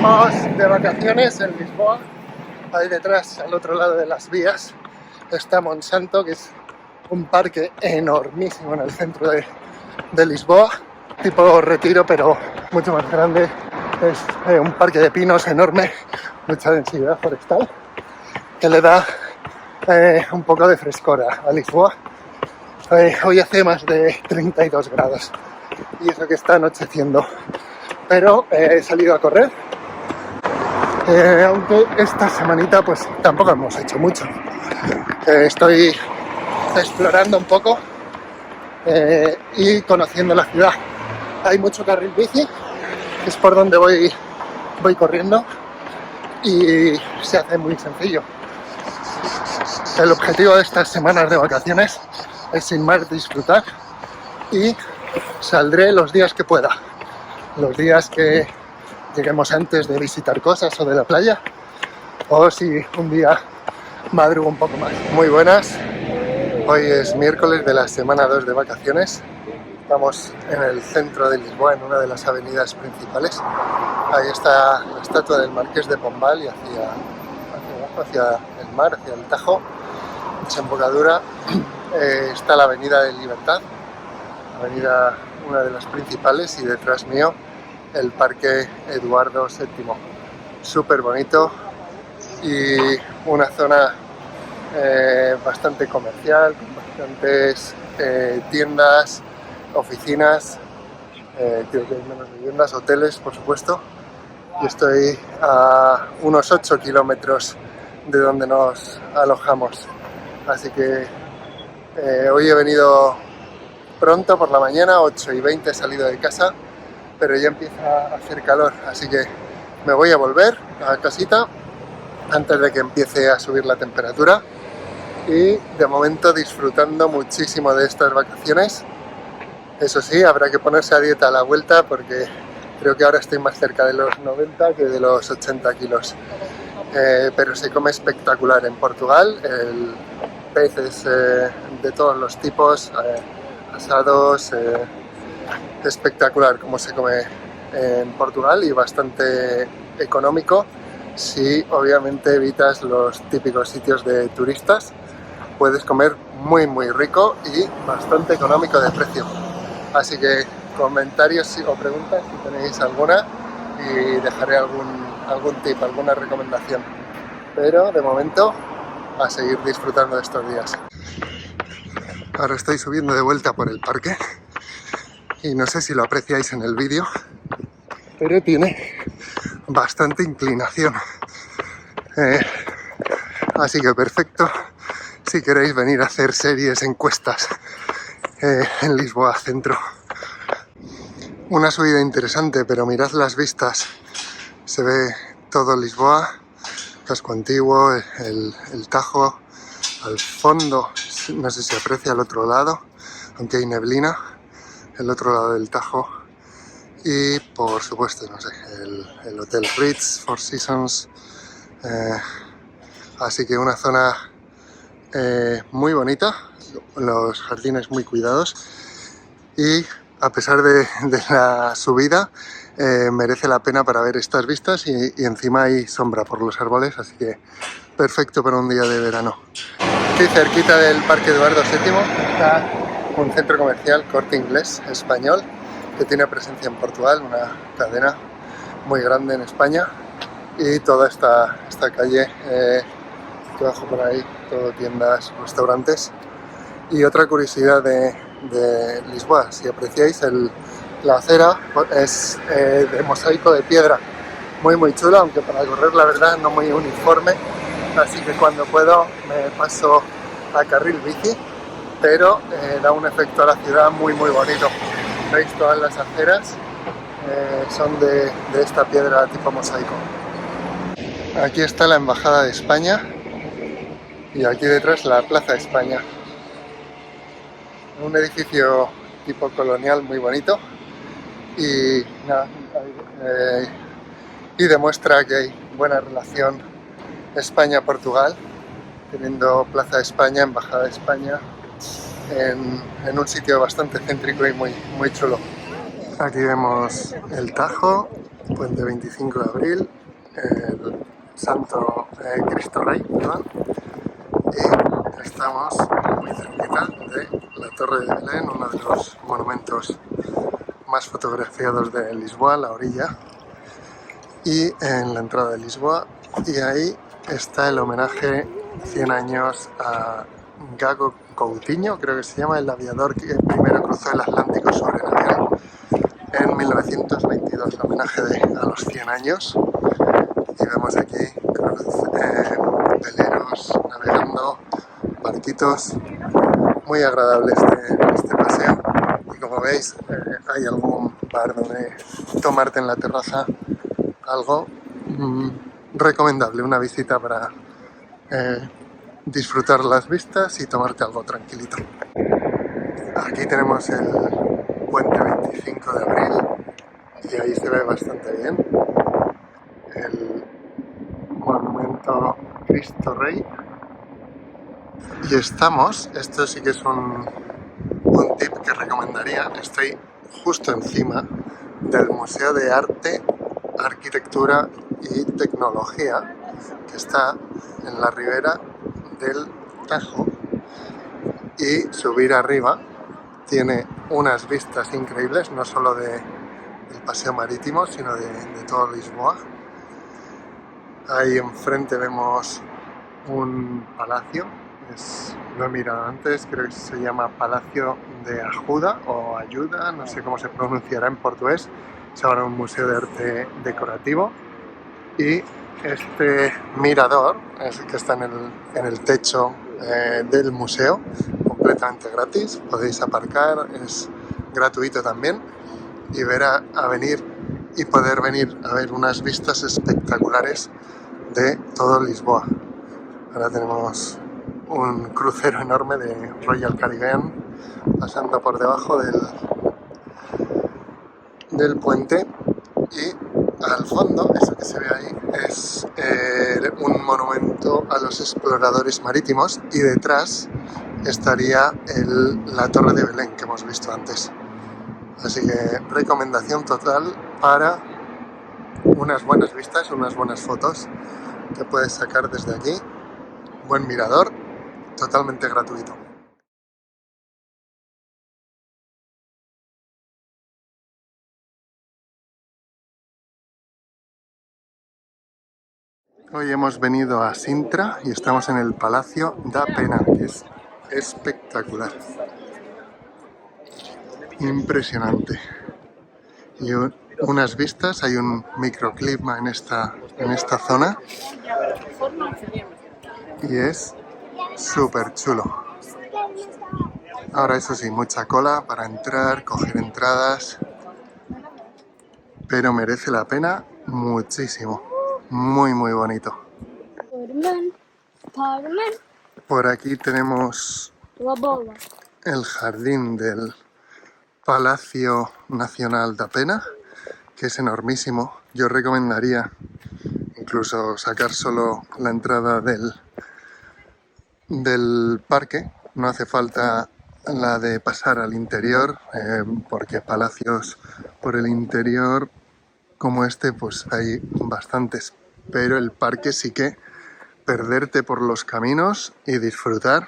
Estamos de vacaciones en Lisboa. Ahí detrás, al otro lado de las vías, está Monsanto, que es un parque enormísimo en el centro de Lisboa, tipo Retiro, pero mucho más grande. Es un parque de pinos enorme, mucha densidad forestal, que le da un poco de frescora a Lisboa. Hoy hace más de 32 grados y eso que está anocheciendo, pero he salido a correr, aunque esta semanita pues tampoco hemos hecho mucho. Estoy explorando un poco y conociendo la ciudad. Hay mucho carril bici, que es por donde voy corriendo, y se hace muy sencillo. El objetivo de estas semanas de vacaciones es sin más disfrutar, y saldré los días que pueda, los días que lleguemos antes de visitar cosas o de la playa, o si un día madrugo un poco más. Muy buenas, hoy es miércoles de la semana 2 de vacaciones. Estamos en el centro de Lisboa, en una de las avenidas principales. Ahí está la estatua del Marqués de Pombal y hacia el mar, hacia el Tajo, desembocadura. Está la Avenida de Libertad, avenida una de las principales, y detrás mío el Parque Eduardo VII. Súper bonito y una zona bastante comercial, con bastantes tiendas, oficinas, creo que hay menos viviendas, hoteles por supuesto, y estoy a unos 8 kilómetros de donde nos alojamos, así que hoy he venido pronto por la mañana, 8:20 he salido de casa, pero ya empieza a hacer calor, así que me voy a volver a casita antes de que empiece a subir la temperatura, y de momento disfrutando muchísimo de estas vacaciones. Eso sí, habrá que ponerse a dieta a la vuelta, porque creo que ahora estoy más cerca de los 90 que de los 80 kilos. Pero se come espectacular en Portugal, el pez es de todos los tipos, asados, espectacular como se come en Portugal, y bastante económico si obviamente evitas los típicos sitios de turistas. Puedes comer muy rico y bastante económico de precio. Así que comentarios o preguntas si tenéis alguna, y dejaré algún tip, alguna recomendación. Pero de momento a seguir disfrutando de estos días. Ahora estoy subiendo de vuelta por el parque y no sé si lo apreciáis en el vídeo, pero tiene bastante inclinación. Así que perfecto si queréis venir a hacer series, encuestas en Lisboa Centro. Una subida interesante, pero mirad las vistas. Se ve todo Lisboa, casco antiguo, el Tajo, al fondo, no sé si se aprecia al otro lado, aunque hay neblina, el otro lado del Tajo, y por supuesto, no sé, el Hotel Ritz, Four Seasons. Así que una zona muy bonita, los jardines muy cuidados, y a pesar de la subida merece la pena para ver estas vistas, y encima hay sombra por los árboles, así que perfecto para un día de verano. Aquí cerquita del Parque Eduardo VII está un centro comercial, Corte Inglés español, que tiene presencia en Portugal, una cadena muy grande en España, y toda esta calle que bajo por ahí, todo tiendas, restaurantes. Y otra curiosidad de Lisboa, si apreciáis, la acera es de mosaico de piedra, muy chula, aunque para correr la verdad no muy uniforme, así que cuando puedo me paso a carril bici, pero da un efecto a la ciudad muy bonito. Veis, todas las aceras son de esta piedra tipo mosaico. Aquí está la Embajada de España y aquí detrás la Plaza de España. Un edificio tipo colonial muy bonito, y demuestra que hay buena relación España-Portugal, teniendo Plaza de España, Embajada de España, en un sitio bastante céntrico y muy chulo. Aquí vemos el Tajo puente 25 de abril, el Santo Cristo Rey, perdón, y estamos muy cerquita de la Torre de Belén, uno de los monumentos más fotografiados de Lisboa, la orilla, y en la entrada de Lisboa, y ahí está el homenaje 100 años a Gago Coutinho, creo que se llama, el aviador que primero cruzó el Atlántico sobre navío en 1922, homenaje a los 100 años. Y vemos aquí veleros navegando, barquitos, muy agradable este paseo. Y como veis, hay algún bar donde tomarte en la terraza algo recomendable, una visita para disfrutar las vistas y tomarte algo tranquilito. Aquí tenemos el puente 25 de abril y ahí se ve bastante bien el monumento Cristo Rey. Y estamos, esto sí que es un tip que recomendaría, estoy justo encima del Museo de Arte, Arquitectura y Tecnología, que está en la ribera del Tajo, y subir arriba tiene unas vistas increíbles, no solo del paseo marítimo, sino de todo Lisboa. Ahí enfrente vemos un palacio, lo he mirado antes, creo que se llama Palacio de Ajuda o Ayuda, no sé cómo se pronunciará en portugués. Es ahora un museo de arte decorativo, y este mirador es el que está en el techo del museo, completamente gratis, podéis aparcar, es gratuito también, y poder venir a ver unas vistas espectaculares de todo Lisboa. Ahora tenemos un crucero enorme de Royal Caribbean pasando por debajo del puente, y al fondo, eso que se ve ahí, es un monumento a los exploradores marítimos, y detrás estaría la Torre de Belén que hemos visto antes. Así que recomendación total para unas buenas vistas, unas buenas fotos que puedes sacar desde aquí. Buen mirador, totalmente gratuito. Hoy hemos venido a Sintra y estamos en el Palacio da Pena, que es espectacular. Impresionante. Y unas vistas, hay un microclima en esta zona y es súper chulo. Ahora eso sí, mucha cola para entrar, coger entradas, pero merece la pena muchísimo. Muy muy bonito. Por aquí tenemos el jardín del Palacio Nacional da Pena, que es enormísimo. Yo recomendaría incluso sacar solo la entrada del parque, no hace falta la de pasar al interior, porque palacios por el interior como este pues hay bastantes, pero el parque sí que perderte por los caminos y disfrutar.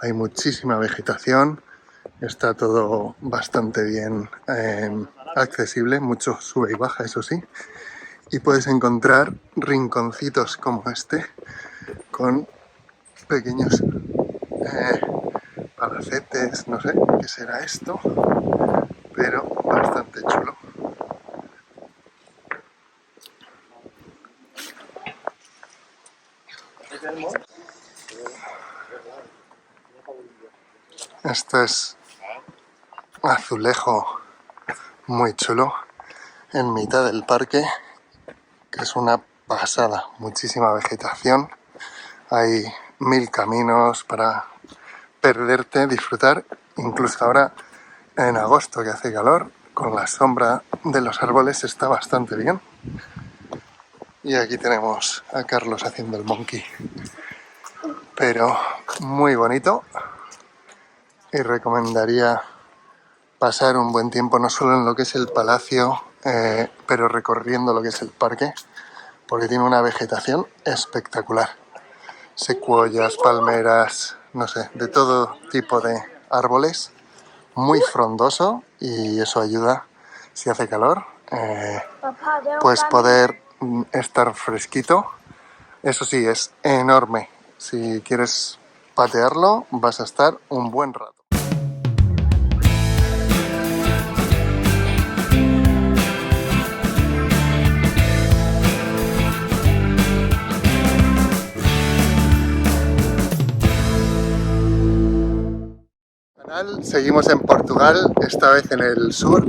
Hay muchísima vegetación, está todo bastante bien accesible, mucho sube y baja, eso sí, y puedes encontrar rinconcitos como este con pequeños palacetes, no sé qué será esto, pero bastante chulo. Esto es azulejo muy chulo en mitad del parque, que es una pasada, muchísima vegetación, hay 1000 caminos para perderte, disfrutar, incluso ahora en agosto que hace calor, con la sombra de los árboles está bastante bien. Y aquí tenemos a Carlos haciendo el monkey, pero muy bonito, y recomendaría pasar un buen tiempo no solo en lo que es el palacio pero recorriendo lo que es el parque, porque tiene una vegetación espectacular. Secuoyas, palmeras, no sé, de todo tipo de árboles, muy frondoso, y eso ayuda, si hace calor, pues poder estar fresquito. Eso sí, es enorme. Si quieres patearlo, vas a estar un buen rato. Seguimos en Portugal, esta vez en el sur.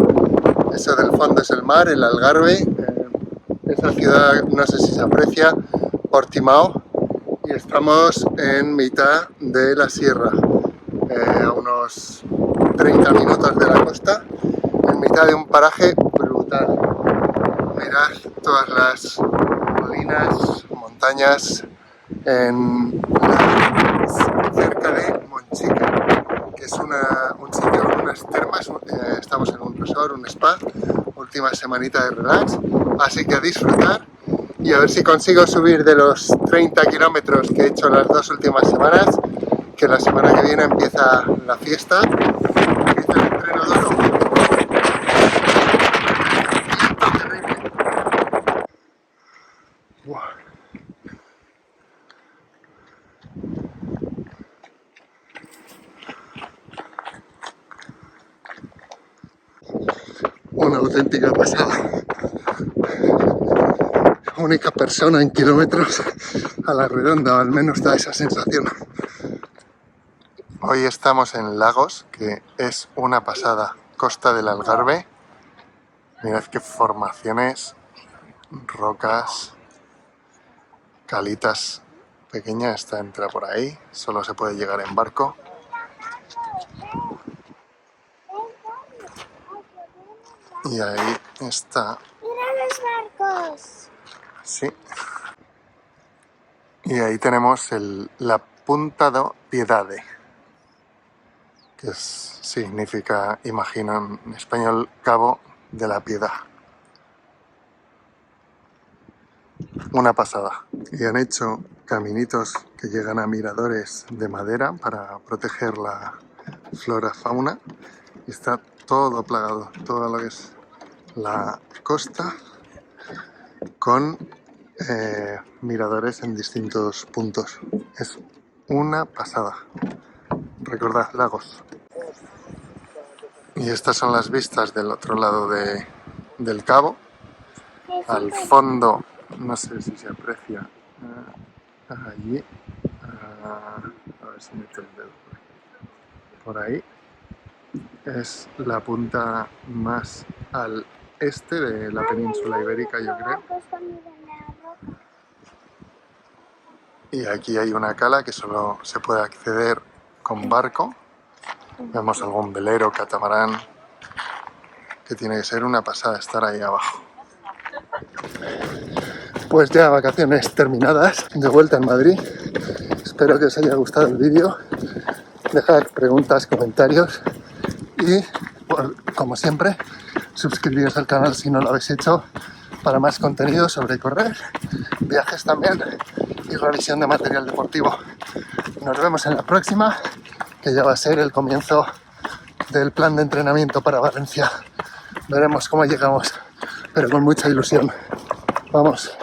Eso del fondo es el mar, el Algarve. Esa ciudad, no sé si se aprecia, Portimao. Y estamos en mitad de la sierra, a unos 30 minutos de la costa, en mitad de un paraje brutal. Mirad todas las colinas, montañas, cerca de Monchique, que es un sitio con unas termas. Estamos en un resort, un spa, última semanita de relax, así que a disfrutar y a ver si consigo subir de los 30 kilómetros que he hecho las 2 últimas semanas, que la semana que viene empieza la fiesta, empieza el entreno duro. Terrible. Wow. Una auténtica pasada. Única persona en kilómetros a la redonda, al menos da esa sensación. Hoy estamos en Lagos, que es una pasada. Costa del Algarve. Mirad qué formaciones, rocas, calitas pequeña. Esta entra por ahí, solo se puede llegar en barco. Y ahí está. ¡Mira los barcos! Sí. Y ahí tenemos la Punta do Piedade, que significa, imagino en español, Cabo de la Piedad. Una pasada. Y han hecho caminitos que llegan a miradores de madera para proteger la flora, fauna. Y está todo plagado, todo lo que es la costa, con miradores en distintos puntos. Es una pasada. Recordad, Lagos. Y estas son las vistas del otro lado del cabo. Al fondo, no sé si se aprecia, allí, a ver si meto el dedo por ahí, es la punta más al este de la península ibérica, yo creo. Y aquí hay una cala que solo se puede acceder con barco. Vemos algún velero, catamarán, que tiene que ser una pasada estar ahí abajo. Pues ya vacaciones terminadas, de vuelta en Madrid. Espero que os haya gustado el vídeo. Dejad preguntas, comentarios y, como siempre, suscribiros al canal si no lo habéis hecho para más contenido sobre correr, viajes también y revisión de material deportivo. Nos vemos en la próxima, que ya va a ser el comienzo del plan de entrenamiento para Valencia. Veremos cómo llegamos, pero con mucha ilusión. Vamos.